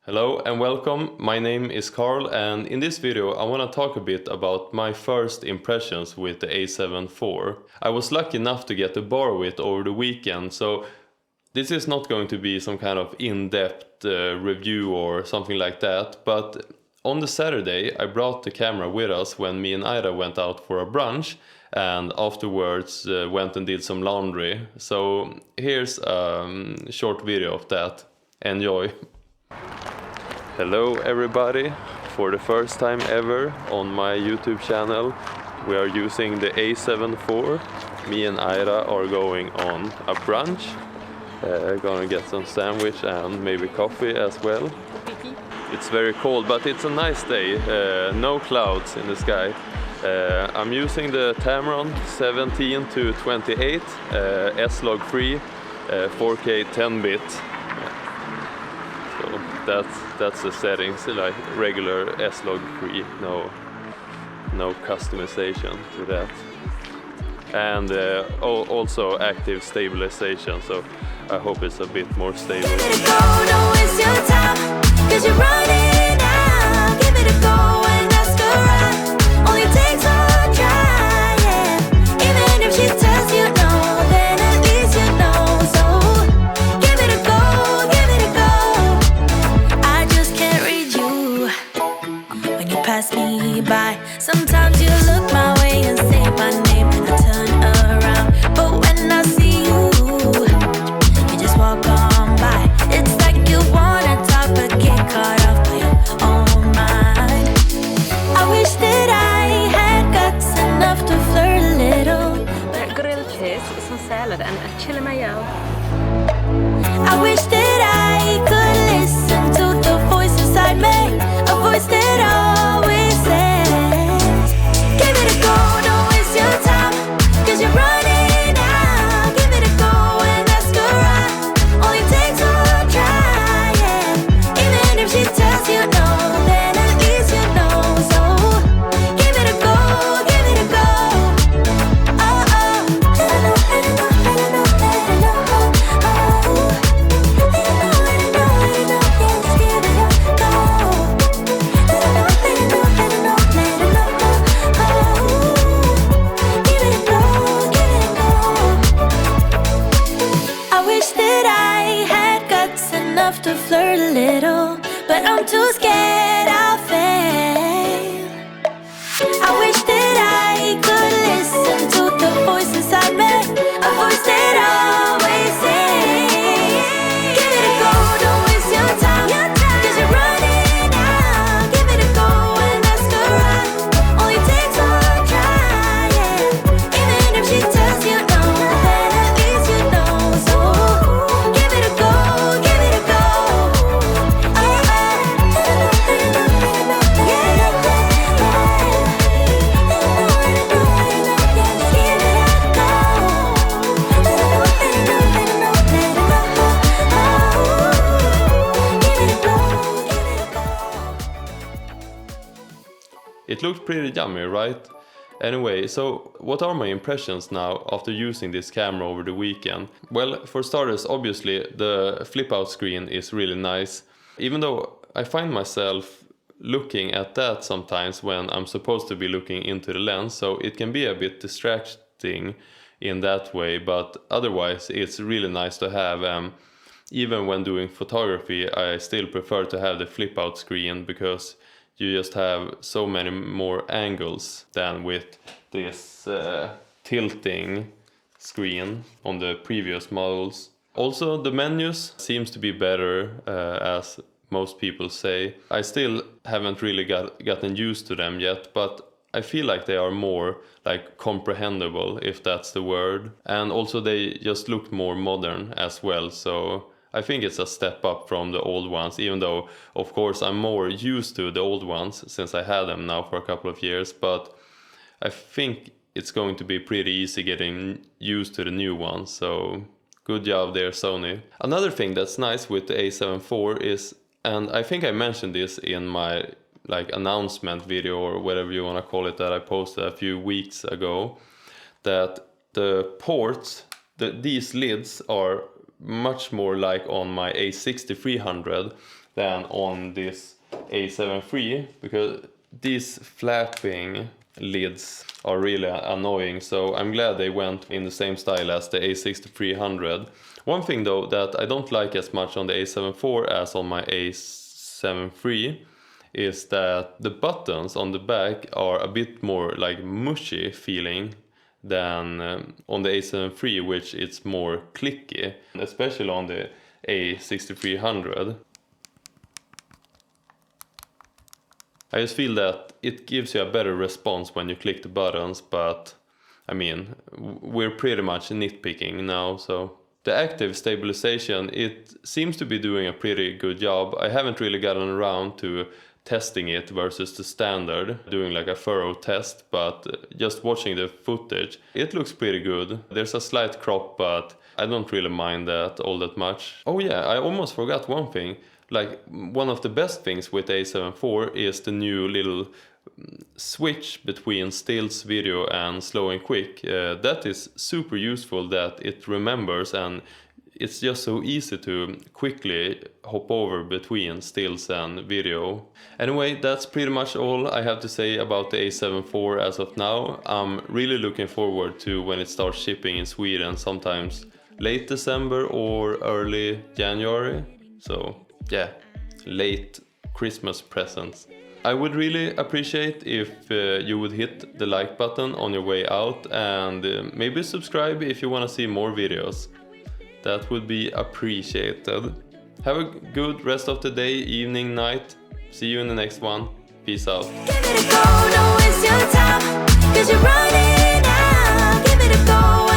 Hello and welcome, my name is Carl, and in this video I want to talk a bit about my first impressions with the A7 IV. I was lucky enough to get to borrow it over the weekend, so this is not going to be some kind of in-depth review or something like that, but on the Saturday I brought the camera with us when me and Ira went out for a brunch and afterwards went and did some laundry. So here's a short video of that. Enjoy! Hello everybody, for the first time ever on my YouTube channel we are using the A7 IV. Me and Ira are going on a brunch, gonna get some sandwich and maybe coffee as well. It's very cold but it's a nice day, no clouds in the sky. I'm using the Tamron 17 to 28 S-Log free 4K 10-bit. That's the settings, like regular S-Log free, no customization to that. And also active stabilization, so I hope it's a bit more stable. Give it a go, don't waste your time, 'cause you're running out. Give it a go and ask around. Only takes one try, yeah. Even if she tells you no, then at least you know. So give it a go, give it a go. I just can't read you when you pass me by. Sometimes you look my way and say my name and I turn around, but when I see you, you just walk on by. It's like you wanna talk but get caught up by your own mind. I wish that I had guts enough to flirt a little. Grilled cheese som salad and chili mayo. I wish that I could listen to the voice inside me, a voice that always says, give it a go, don't waste your time, 'cause you're running out. Give it a go and ask around. Only takes one try, yeah. Even if she tells you no, then at least you know. So give it a go, give it a go. Oh, oh. Let it know, let it know, let it know, let it know. Oh, let it know, let it know, let it know. Yes, give it a go. Let it know, let it know, let it know, let it know. Oh, give it a go, give it a go. I wish that I had guts enough to flirt a little, but I'm too scared I'll fail. I wish that I could listen to the voice inside me, a voice that always says, give it a go, don't waste your time, 'cause you're running out. Give it a go and ask around. Only takes one try, yeah. Even if she tells you no, then at least you know. So give it a go, give it a go. Oh, oh. Let it know, let it know, let it know, yeah, yeah. It looked pretty yummy, right? Anyway, so what are my impressions now after using this camera over the weekend? Well, for starters, obviously the flip-out screen is really nice, even though I find myself looking at that sometimes when I'm supposed to be looking into the lens, so it can be a bit distracting in that way, but otherwise it's really nice to have. Even when doing photography, I still prefer to have the flip-out screen because you just have so many more angles than with this tilting screen on the previous models. Also, the menus seems to be better, as most people say. I still haven't really gotten used to them yet, but I feel like they are more like comprehensible, if that's the word. And also they just look more modern as well, so I think it's a step up from the old ones, even though of course I'm more used to the old ones since I had them now for a couple of years, but I think it's going to be pretty easy getting used to the new ones, so good job there, Sony. Another thing that's nice with the A7 IV is, and I think I mentioned this in my announcement video or whatever you want to call it that I posted a few weeks ago, that the ports, these lids are much more like on my A6300, than on this A7 III, because these flapping lids are really annoying, so I'm glad they went in the same style as the A6300. One thing though that I don't like as much on the A7 IV as on my A7 III is that the buttons on the back are a bit more like mushy feeling than on the A7 III, which it's more clicky, especially on the A6300. I just feel that it gives you a better response when you click the buttons, but I mean, we're pretty much nitpicking now, so. The active stabilization, it seems to be doing a pretty good job. I haven't really gotten around to testing it versus the standard, doing like a thorough test, but just watching the footage, it looks pretty good. There's a slight crop, but I don't really mind that all that much. Oh yeah, I almost forgot one thing. Like, one of the best things with A7 IV is the new little switch between stills, video and slow and quick. That is super useful, that it remembers, and it's just so easy to quickly hop over between stills and video. Anyway, that's pretty much all I have to say about the A7 IV as of now. I'm really looking forward to when it starts shipping in Sweden, sometimes late December or early January. So yeah, late Christmas presents. I would really appreciate if you would hit the like button on your way out, and maybe subscribe if you want to see more videos. That would be appreciated. Have a good rest of the day, evening, night. See you in the next one. Peace out. Give it a go, don't waste your time, 'cause you're running out. Give it a go.